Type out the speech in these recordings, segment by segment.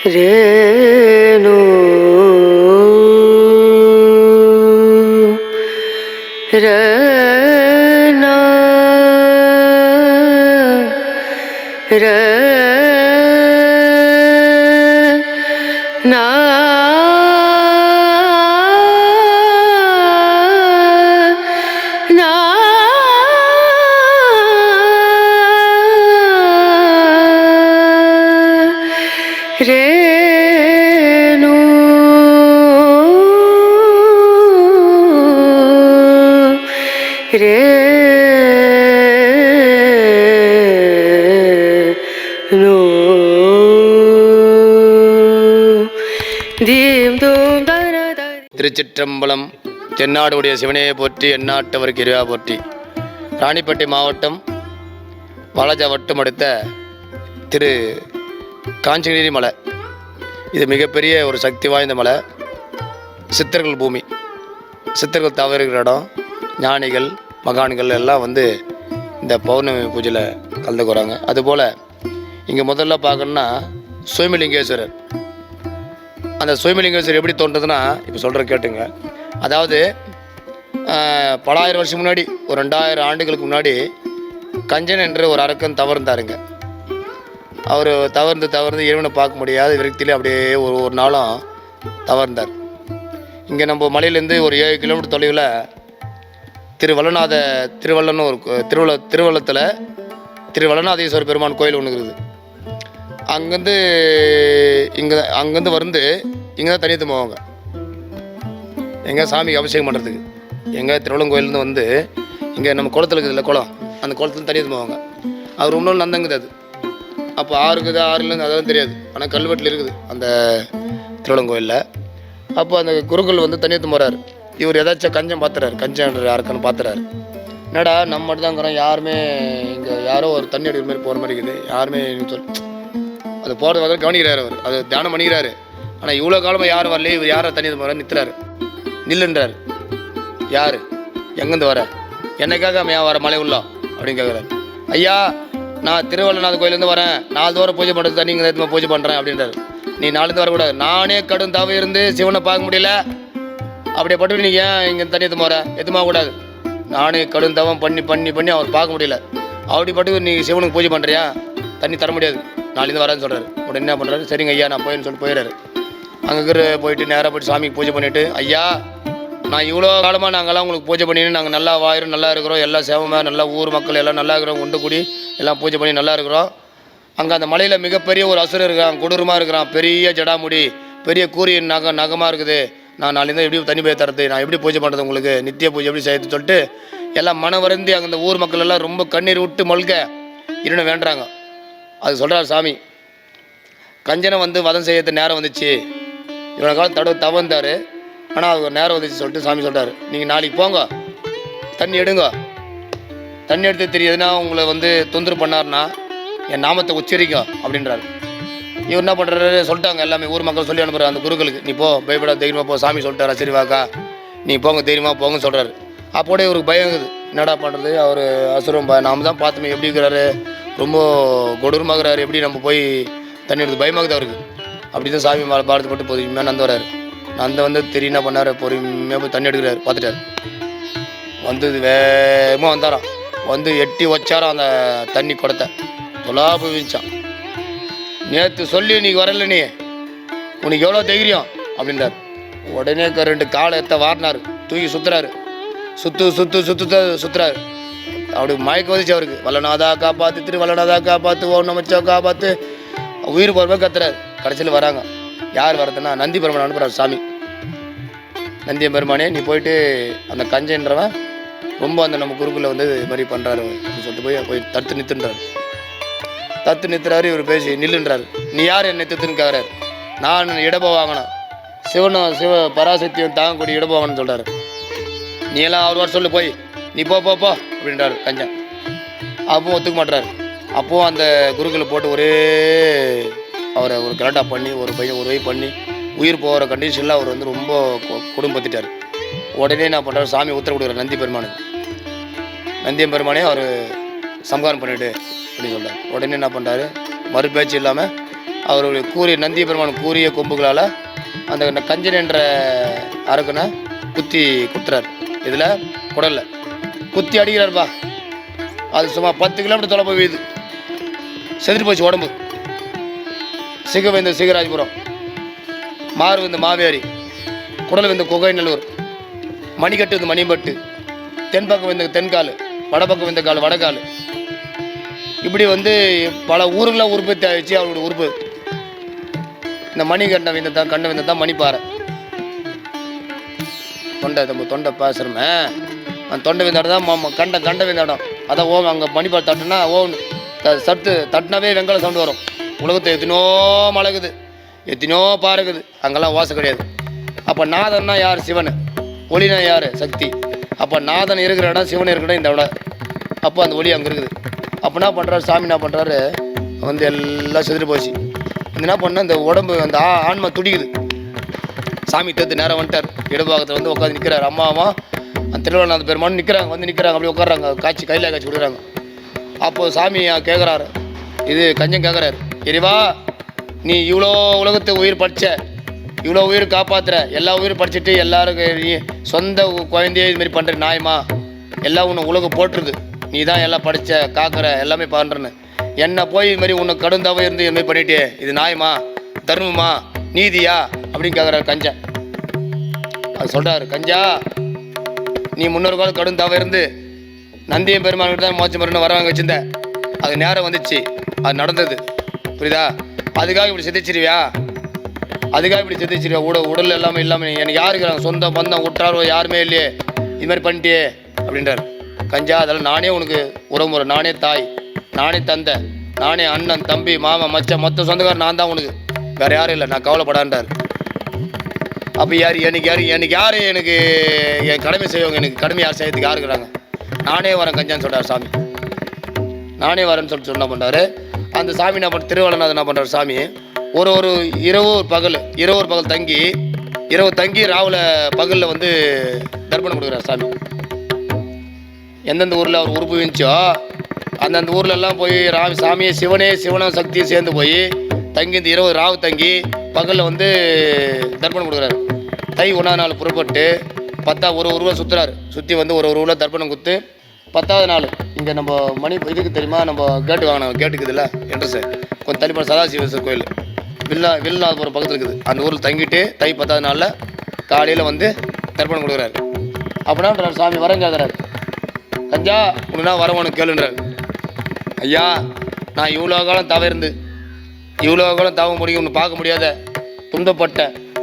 Renu ரேணா ரேணா Renu Renu theme தூம் தர திருச்சிற்றம்பலம். தென்னாடுடைய சிவனையை போற்றி, எந்நாட்டவருக்கு இறைவா போற்றி. ராணிப்பேட்டை மாவட்டம் வாலாஜா வட்டம் அடுத்த திரு காஞ்சகிரி மலை. இது மிகப்பெரிய ஒரு சக்தி வாய்ந்த மலை. சித்தர்கள் பூமி, சித்தர்கள் தவறுகிற இடம். ஞானிகள் மகான்கள் எல்லாம் வந்து இந்த பௌர்ணமி பூஜையில் கலந்துக்கிறாங்க. அதுபோல் இங்கே முதல்ல பார்க்கணுன்னா சுயம்புலிங்கேஸ்வரர். அந்த சுயம்புலிங்கேஸ்வரர் எப்படி தோன்றதுன்னா, இப்போ சொல்கிற கேட்டுங்க. அதாவது பல ஆயிரம் வருஷம் முன்னாடி, ஒரு 2000 ஆண்டுகளுக்கு முன்னாடி கஞ்சன் என்ற ஒரு அரக்கன் தவறுந்தாருங்க. அவர் தவறுந்து இறைவனை பார்க்க முடியாத விரக்தியிலே அப்படியே ஒரு நாளும் தவறுந்தார். இங்கே நம்ம மலையிலேருந்து ஒரு 7 கிலோமீட்டர் தொலைவில் திருவள்ளன்னு ஒரு திருவள்ளத்தில் திருவள்ளநாதீஸ்வரர் பெருமான் கோயில் ஒன்று இருக்குது. அங்கேருந்து வந்து இங்கே தான் தனித்து போவாங்க. எங்கள் சாமிக்கு அபிஷேகம் பண்ணுறதுக்கு எங்கள் திருவள்ளங்கோயிலேருந்து வந்து இங்கே நம்ம குளத்தில் இருக்குது இல்லை, குளம், அந்த குளத்துல தனித்து போவாங்க. அவர் இன்னொன்று நந்தங்குது. அது அப்போ ஆறு இல்லைன்னு அதெல்லாம் தெரியாது. ஆனால் கல்வெட்டில் இருக்குது அந்த திருவள்ளங்கோயிலில். அப்போ அந்த குருக்கள் வந்து தனித்து போகிறார். இவர் ஏதாச்சும் கஞ்சம் பார்த்துறாரு, கஞ்சம் யாருக்குன்னு பார்த்துறாரு. என்னடா நம்ம மட்டும் தான் இருக்கிறோம், யாருமே இங்கே யாரோ ஒரு தண்ணி அடிக்கிற மாதிரி போகிற மாதிரி இருக்குது, யாருமே சொல்லி அது போகிறது வந்து கவனிக்கிறார். அவர் அது தியானம் பண்ணிக்கிறாரு. ஆனால் இவ்வளோ காலமாக யாரும் வரல, இவர் யாரை தண்ணி போகிறார், நிற்கிறாரு. நில்லுன்றார். யார், எங்கேருந்து வர, என்னைக்காக ஏன் வர மலை உள்ளா அப்படின்னு கேட்குறாரு. ஐயா, நான் திருவள்ளநாத கோயிலேருந்து வரேன், 4 தூரம் பூஜை பண்ணுறது தண்ணி இங்கே பூஜை பண்ணுறேன் அப்படின்றாரு. நீ 4 வரக்கூடாது, நானே கடும் தவ இருந்து சிவனை பார்க்க முடியல, அப்படியே பட்டு நீங்கள் ஏன் இங்கே தண்ணி எத்துமா கூடாது. நானே கடும் தவம் பண்ணி அவர் பார்க்க முடியல, அப்படி பட்டு நீ சிவனுக்கு பூஜை பண்ணுறியா, தண்ணி தர முடியாது, நாளைக்கு வரேன்னு சொல்கிறாரு. உடனே என்ன பண்ணுறாரு, சரிங்க ஐயா நான் போயின்னு சொல்லிட்டு போயிடுறாரு. அங்கே போயிட்டு நேராக போய்ட்டு சாமிக்கு பூஜை பண்ணிவிட்டு, ஐயா நான் இவ்வளோ காலமாக நாங்கள்லாம் உங்களுக்கு பூஜை பண்ணின்னு நாங்கள் நல்லா வாயிரும், நல்லா இருக்கிறோம், எல்லாம் சேவமாக நல்லா ஊர் மக்கள் எல்லாம் நல்லா இருக்கிறோம், உண்டு கூடி எல்லாம் பூஜை பண்ணி நல்லா இருக்கிறோம். அங்கே அந்த மலையில் மிகப்பெரிய ஒரு அசுரர் இருக்கிறான், கொடூரமாக இருக்கிறான், பெரிய ஜடாமுடி, பெரிய கூறிய நகமாக இருக்குது. நான் நாளைக்கு எப்படி தண்ணி போய் தரது, நான் எப்படி பூஜை பண்ணுறது, உங்களுக்கு நித்திய பூஜை எப்படி செய்யறது சொல்லிட்டு எல்லாம் மன வருந்தி அங்கே அந்த ஊர் மக்கள் எல்லாம் ரொம்ப கண்ணீர் விட்டு மல்க இருன்னு வேண்டுறாங்க. அது சொல்கிறார் சாமி, கஞ்சனை வந்து வதம் செய்யறது நேரம் வந்துச்சு, இவனை காலம் தவந்தார், ஆனால் அது நேரம் வந்துச்சு சொல்லிட்டு சாமி சொல்கிறார். நீங்கள் நாளைக்கு போங்க, தண்ணி எடுங்க, தண்ணி எடுத்து தெரியுதுன்னா உங்களை வந்து தொந்தரவு பண்ணார்னா என் நாமத்தை உச்சரிக்க அப்படின்றாரு. இவர் என்ன பண்ணுறாரு, சொல்லிட்டாங்க எல்லாமே ஊர் மக்கள் சொல்லி அனுப்புகிறார் அந்த குருக்களுக்கு, நீ போ, பயப்படாத, தைரியமாக போ, சாமி சொல்லிட்டாரா, சரி வாக்கா நீ போங்க, தைரியமாக போங்கன்னு சொல்கிறாரு. அப்போட இவருக்கு பயம் இருக்குது, என்னடா பண்ணுறது, அவர் அசுரம் நாம் தான் பார்த்துமே எப்படி இருக்கிறாரு, ரொம்ப கொடூரமாகறாரு, எப்படி நம்ம போய் தண்ணி எடுத்து பயமாகுது அவருக்கு. அப்படி தான் சாமி பாரதப்பட்டு பொறுமையாக நந்து வர்றாரு. நந்த வந்து தெரிய என்ன பண்ணார், பொறுமையாக போய் தண்ணி எடுக்கிறாரு. பார்த்துட்டார், வந்து வேகமாக வந்தாராம், வந்து எட்டி வச்சாராம் அந்த தண்ணி குடத்தை, தொலா போய் விரிச்சான். நேற்று சொல்லி நீக்கு வரல, நீ உனக்கு எவ்வளோ தைரியம் அப்படின்றார். உடனே 2 காலை வாரினார், தூக்கி சுற்றுறாரு, சுற்றுறாரு. அப்படி மயக்க வந்துச்சு அவருக்கு. வல்லநாதா காப்பாற்று, திருவள்ளநாதா காப்பாற்று, ஓம் நமச்சா காப்பாற்று, உயிர் போகிறப்ப கத்துறாரு. கடைசியில் வராங்க. யார் வரதுன்னா நந்தி பெருமான் அனுப்புகிறார் சாமி. நந்திய பெருமானே நீ போயிட்டு அந்த கஞ்சன்றவன் ரொம்ப அந்த நம்ம குருக்குள்ள வந்து இது மாதிரி பண்ணுறாரு சொல்லிட்டு போய் தடுத்து நிறுத்துறாரு. இவர் பேசி நில்லுன்றாரு. நீ யார் என்னை நிறுத்துன்னு கேட்குறாரு. நான் இடபோ வாங்கினேன், சிவ பராசக்தியும் தாங்கக்கூடிய இடபோ வாங்கன்னு சொல்கிறாரு. நீ எல்லாம் அவர் சொல்லு, போய் நீ போ அப்படின்றாரு கஞ்சன். அப்பவும் ஒத்துக்க மாட்டுறாரு. அப்போவும் அந்த குருக்களை போட்டு ஒரே அவரை ஒரு கலாட்டா பண்ணி ஒரு வை பண்ணி உயிர் போகிற கண்டிஷனில் அவர் வந்து ரொம்ப குடும்பத்திட்டார். உடனே என்ன பண்ணுறாரு, சாமி உத்தரவு கொடுக்குறாரு நந்தி பெருமானுக்கு. நந்தியம் பெருமானே அவர் சம்ஹாரம் பண்ணிவிடு அப்படின்னு சொல்கிறார். உடனே என்ன பண்ணுறாரு, மறு பேச்சு இல்லாமல் அவருடைய கூறிய நந்திய பெருமான் கூறிய கொம்புகளால் அந்த கஞ்சன் என்ற அரக்கனை குத்தி குத்துறாரு. இதில் குடல்ல குத்தி அடிக்கிறாருப்பா. அது சும்மா 10 கிலோமீட்டர் தொலை போய் வீது செதுட்டு போச்சு உடம்பு. சிக வெந்த சிகராஜபுரம், மாறு வெந்த மாவேரி, குடல் வெந்த குகைநல்லூர், மணிக்கட்டு வந்து மணிப்பட்டு, தென்பக்கம் வெந்த தென்கால், வடப்பக்கம் வெந்த கால் வடக்கால். இப்படி வந்து பல ஊர்களில் உற்பத்தி ஆகிடுச்சு அவருடைய உறுப்பு. இந்த மணிகண்டம் விந்ததான் கண்டம் விந்ததான் மணிப்பாறை. தொண்டை நம்ம தொண்டை பேசுகிறோமே, அந்த தொண்டை விந்தாடம் தான் கண்ட விந்தாடம். அதான் ஓம் அங்கே மணிப்பாறை தட்டுனா ஓம் சட்டு தட்டினாவே வெங்கால சவுண்டு வரும். உலகத்தை எத்தனோ மழகுது, எத்தனோ பாருக்குது, அங்கெல்லாம் ஓசை கிடையாது. அப்போ நாதன்னா யார்? சிவன். ஒளினா யார்? சக்தி. அப்போ நாதன் இருக்கிற இடம், சிவன் இருக்கிற இடம் இந்த இடம். அப்போ அந்த ஒளி அங்கே இருக்குது. அப்போ என்ன பண்ணுறாரு சாமி? என்ன பண்ணுறாரு? வந்து எல்லாம் செதுட்டு போச்சு. என்ன பண்ண இந்த உடம்பு அந்த ஆன்மா துடிக்குது. சாமி தேர்த்து நேரம் வந்துட்டார். இடபாகத்தில் வந்து உட்காந்து நிற்கிறார். அம்மாவும் அந்த திருவண்ணாத பெருமானும் நிற்கிறாங்க. வந்து நிற்கிறாங்க, அப்படி உட்காடுறாங்க. காய்ச்சி கையில் காய்ச்சி விடுறாங்க. அப்போது சாமி கேட்குறாரு, இது கஞ்சன் கேட்குறாரு, இறைவா நீ இவ்வளோ உலகத்தை உயிர் படித்த, இவ்வளோ உயிர் காப்பாற்றுற, எல்லா உயிர் படிச்சுட்டு எல்லாருக்கும் நீ சொந்த குழந்தையே இதுமாரி பண்ணுற நியாயமா? எல்லாம் உன்னை உலகம் போட்டுருது, நீ தான் எல்லாம் படித்த காக்கிற எல்லாமே பண்ணுறன்னு. என்னை போய் இது மாதிரி உன்னை கடுந்தாவே இருந்து இதுமாரி பண்ணிட்டே, இது நியாயமா? தர்மமா? நீதியா? அப்படின்னு கேட்குறாரு கஞ்சன். அது சொல்கிறாரு, கஞ்சா நீ முன்னொரு காலம் கடுந்தாவே இருந்து நந்தியம் பெருமான்கிட்ட தான் மோட்சம் பெறணும் வரவங்க வச்சுருந்த. அது நேரம் வந்துச்சு, அது நடந்தது, புரியுதா? அதுக்காக இப்படி சிதைச்சிருவியா? அதுக்காக இப்படி சிதைச்சிருவியா? உடல் எல்லாமே இல்லாமல் எனக்கு யார் இருக்கிறாங்க? சொந்த பந்தம் உற்றாரோ யாருமே இல்லையே, இது மாதிரி பண்ணிட்டியே அப்படின்றார். கஞ்சா அதெல்லாம் நானே உனக்கு உறவுமுறை, நானே தாய், நானே தந்தை, நானே அண்ணன் தம்பி மாமா மச்சான் மொத்த சொந்தக்காரர் நான் தான் உனக்கு, வேறு யாரும் இல்லை, நான் கவலைப்படான்றார். அப்போ எனக்கு யார் எனக்கு என் கடமை செய்வாங்க? எனக்கு கடமை யார் செய்யறதுக்கு யார் இருக்கிறாங்க? நானே வரேன் கஞ்சான்னு சொல்கிறார் சாமி. நானே வரேன்னு சொல்லிட்டு என்ன பண்ணுறாரு அந்த சாமி? என்ன பண்ண திருவள்ளநாதன் என்ன பண்ணுறாரு சாமி? ஒரு இரவு பகல் தங்கி ராவில் பகலில் வந்து தர்ப்பணம் கொடுக்குறார் சாமி. எந்தெந்த ஊரில் அவர் உறுப்பு இருந்துச்சோ அந்தந்த ஊரில் எல்லாம் போய் சாமியை சிவனும் சக்தியும் சேர்ந்து போய் தங்கி இந்த இரவு ராவு தங்கி பகலில் வந்து தர்ப்பணம் கொடுக்குறாரு. தை 1ஆம் நாள் புறப்பட்டு 10 ஒரு உருவம் சுற்றுறாரு. சுற்றி வந்து ஒரு ஊரில் தர்ப்பணம் கொடுத்து 10ஆவது நாள் இங்கே நம்ம மணி இதுக்கு தெரியுமா, நம்ம கேட்டு வாங்கினோம், கேட்டுக்குது இல்லை என்ட்ரன்ஸு கொஞ்சம் தள்ளிப்போன சதாசிவ கோயில் வில்நாதபுரம் பக்கத்தில் இருக்குது. அந்த ஊரில் தங்கிட்டு தை 10ஆவது நாளில் காலையில் வந்து தர்ப்பணம் கொடுக்குறாரு. அப்படின்னா சாமி வரம் கேட்குறாரு, கஞ்சா உன்னா வரவனு கேளுன்றார். ஐயா நான் இவ்வளோ காலம் தவிர்ந்து இவ்வளோ காலம் தவ முடியும் ஒன்று பார்க்க முடியாத துன்பப்பட்ட,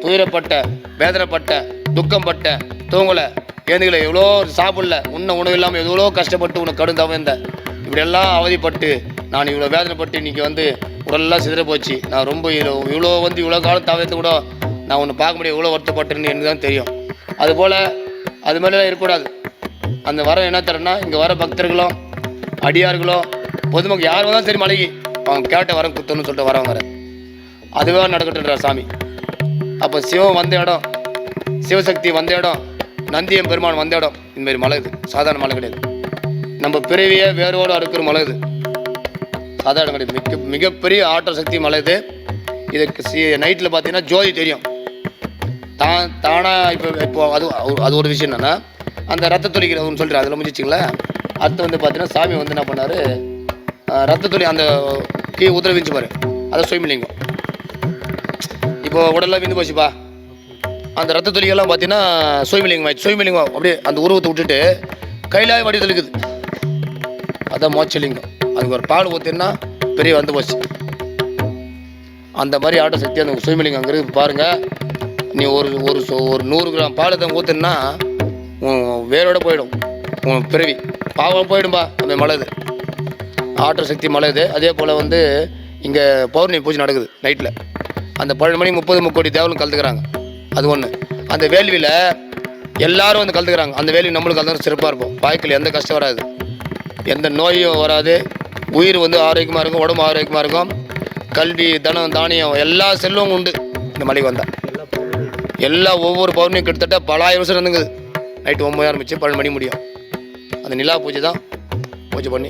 துயரப்பட்ட, வேதனைப்பட்ட, துக்கம்பட்ட, தூங்கலை, ஏந்துகளை, எவ்வளோ சாப்பிடல, உணவு இல்லாமல் எவ்வளோ கஷ்டப்பட்டு உனக்கு கடும் தவம் இருந்தேன். இப்படியெல்லாம் அவதிப்பட்டு நான் இவ்வளோ வேதனைப்பட்டு இன்றைக்கி வந்து உடலெல்லாம் சிதற போச்சு. நான் ரொம்ப இவ்வளோ காலம் தவத்தை கூட நான் ஒன்று பார்க்க முடியாது, எவ்வளோ வருத்தப்பட்டேன்னு எனக்கு தான் தெரியும். அதுபோல் அது மாதிரிலாம் இருக்கக்கூடாது. அந்த வரம் என்ன தரேன்னா இங்கே வர பக்தர்களும் அடியார்களும் பொதுமக்கள் யார் வந்தாலும் சரி மலைக்கு அவங்க கேட்ட வரம் குத்தணும்னு சொல்லிட்டு வரவங்க அதுவே நடக்கட்டுன்றார் சாமி. அப்போ சிவம் வந்த இடம், சிவசக்தி வந்த இடம், நந்தியம் பெருமான் வந்த இடம், இந்தமாரி மலை இது சாதாரண மலை கிடையாது. நம்ம பிறவியை வேரோடு அறுக்கிற மலை இது, சாதாரண கிடையாது. மிகப்பெரிய ஆற்றல் சக்தி மலை இது. இதுக்கு நைட்டில் பார்த்தீங்கன்னா ஜோதி தெரியும் தானாக. இப்போ அது ஒரு விஷயம் என்னென்னா அந்த ரத்த துளிக்கிறதுன்னு சொல்லிட்டு அதில் முடிச்சிங்களா. அடுத்து வந்து பார்த்தீங்கன்னா சாமி வந்து என்ன பண்ணார், ரத்த துளி அந்த கீ உதிர வீச்சு பாரு, அதை சுயமிலிங்கம். இப்போ உடலாம் விந்து போச்சுப்பா, அந்த ரத்த துளிகள்லாம் பார்த்தீங்கன்னா சுயமிலிங்கம் ஆயிடுச்சு. சுயமிலிங்கம் அப்படியே அந்த உருவத்தை விட்டுட்டு கையிலாய வடிவத்தில் இருக்குது, அதான் மோட்சலிங்கம். அதுக்கு ஒரு பால் ஊற்றினா பெரிய வந்து போச்சு. அந்த மாதிரி ஆட்ட சக்தி அந்த சுயமிலிங்கம் அங்கே இருக்குது பாருங்கள். நீ ஒரு 100 கிராம் பால் தான் ஊற்றுனா வேரோட போயிடும், உன் பிறவி பாவம் போயிடும்பா. அந்த மலை இது ஆற்றல் சக்தி மலை இது. அதே போல் வந்து இங்கே பௌர்ணமி பூஜை நடக்குது நைட்டில். அந்த 12 மணி 30 கோடி தேவலும் கலந்துக்கிறாங்க. அது ஒன்று. அந்த வேள்வியில் எல்லோரும் வந்து கலந்துக்கிறாங்க. அந்த வேள்வி நம்மளுக்கு கலந்து சிறப்பாக இருப்போம். வாழ்க்கையில் எந்த கஷ்டம் வராது, எந்த நோயும் வராது, உயிர் வந்து ஆரோக்கியமாக இருக்கும், உடம்பு ஆரோக்கியமாக இருக்கும், கல்வி தனம் தானியம் எல்லா செல்வம் உண்டு. இந்த மலைக்கு வந்தால் ஒவ்வொரு பௌர்ணமியும் கிட்டத்தட்ட பல 1000 வருஷம் இருந்துங்குது. நைட்டு 9 ஆரம்பிச்சு 12 மணி முடியும். அந்த நிலா பூஜை தான் பூஜை பண்ணி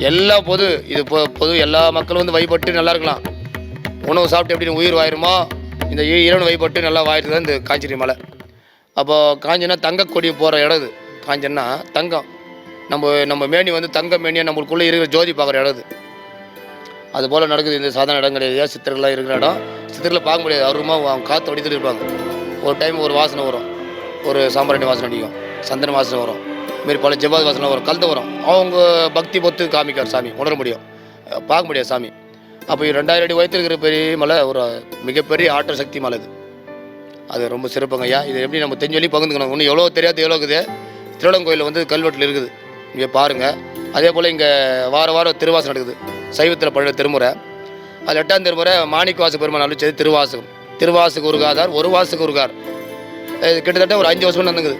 எல்லா பொது எல்லா மக்களும் வந்து வழிபட்டு நல்லா இருக்கலாம். உணவு சாப்பிட்டு எப்படி உயிர் வாயிருமோ இந்த இறைவன் வழிபட்டு நல்லா வாயிட்டு தான் இந்த காஞ்சிரி மலை. அப்போது காஞ்சினா தங்கக்கொடி போகிற இடம் இது. காஞ்சன்னா தங்கம், நம்ம மேனி வந்து தங்க மேனியாக நம்மளுக்குள்ளே இருக்கிற ஜோதி பார்க்குற இடம் இது. அதுபோல் நடக்குது. இந்த சாதாரண இடம் கிடையாது. சித்தர்கள்லாம் இருக்கிற இடம். சித்தரில் பார்க்க முடியாது. அவருமா அவங்க காற்று வடித்துட்டு இருப்பாங்க. ஒரு டைம் ஒரு வாசனை வரும், ஒரு சாம்பிராணி வாசனை அடிக்கும், சந்தன வாசனை வரும், இதுமாரி பல ஜவ்வாது வாசனை வரும், கலந்து வரும். அவங்க பக்தி பொத்து காமிக்கார் சாமி, உணர முடியும், பார்க்க முடியாது சாமி. அப்போ 2000 அடி உயரத்தில் இருக்கிற பெரிய மலை, ஒரு மிகப்பெரிய ஆற்றல் சக்தி மலை இது. அது ரொம்ப சிறப்புங்க ஐயா. இது எப்படி நம்ம தெரிஞ்சு பகிர்ந்துக்கணும். இன்னும் எவ்வளோ தெரியாது எவ்வளோ இருக்குது. திருவள்ளங்கோயில் வந்து கல்வெட்டில் இருக்குது, இங்கே பாருங்கள். அதே போல் இங்கே வாரம் திருவாசகம் நடக்குது. சைவத்தில் பழைய திருமுறை. அது 8ஆம் திருமுறை மாணிக்கவாச பெருமான் அழிச்சது திருவாசகம். திருவாசக உருகாதார் ஒரு வாசக உருகார். இது கிட்டத்தட்ட ஒரு 5 வருஷம் நடந்துக்குது.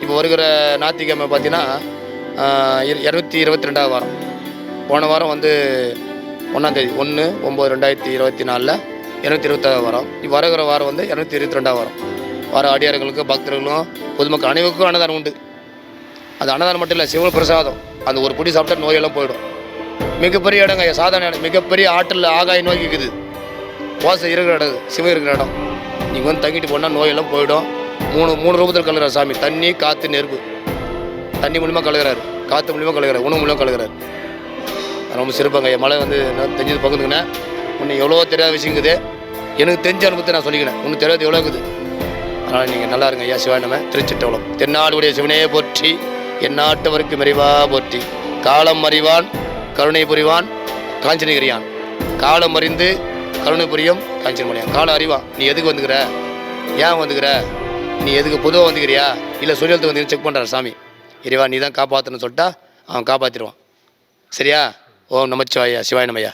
இப்போ வருகிற ஞாயிற்றுக்கிழமை பார்த்தீங்கன்னா 222ஆவது வாரம். போன வாரம் வந்து 1ஆம் தேதி 1/9/2024 226ஆவது வாரம். இப்போ வருகிற வாரம் வந்து 222ஆவது வாரம். வர அடியார்களுக்கு பக்தர்களும் பொதுமக்கள் அனைவருக்கும் அன்னதானம் உண்டு. அது அன்னதானம் மட்டும் இல்லை, சிவ பிரசாதம். அந்த ஒரு பொடி சாப்பிட்டா நோயெல்லாம் போயிடும். மிகப்பெரிய இடங்க, சாதாரண இடம். மிகப்பெரிய ஆற்றல் ஆகாய நோய் இருக்குது. வாசம் இருக்கிற இடம், சிவம் இருக்கிற இடம். நீங்கள் வந்து தங்கிட்டு போனால் நோயெல்லாம் போயிடும். மூணு ரூபத்தில் கலகிறார் சாமி. தண்ணி, காற்று, நெருப்பு. தண்ணி மூலியமாக கலகிறாரு, காற்று மூலியமாக கலகிறார், உணவு மூலியமாக கலகிறார். ரொம்ப சிறப்பாங்க. என் மலை வந்து நான் தெரிஞ்சது பகிர்ந்துக்கினேன். இன்னும் எவ்வளோ தெரியாத விஷயங்குது. எனக்கு தெரிஞ்ச அனுபவத்தை நான் சொல்லிக்கிறேன். இன்னும் தெரியாது எவ்வளோ இருக்குது. அதனால் நீங்கள் நல்லா இருங்க ஐயா. சிவாய நம. திருச்சிற்றம்பலம். தென்னாடுடைய சிவனையே போற்றி, எந்நாட்டவருக்கு மெரிவா போற்றி. காலம் அறிவான் கருணை புரிவான் காஞ்சனகிரியான். காலம் அறிந்து கருணை புரியும் காஞ்சனமணியான். காலம் அறிவான். நீ எதுக்கு வந்துக்கிற, ஏன் வந்துக்கிற, நீ எதுக்கு பொதுவாக வந்துக்கிறியா, இல்லை சுழியத்து வந்து செக் பண்ணுறார் சாமி. இறைவா நீ தான் காப்பாற்றணும்னு சொல்லிட்டா அவன் காப்பாற்றிடுவான். சரியா? ஓம் நமச்சிவாயா. சிவாய நமயா.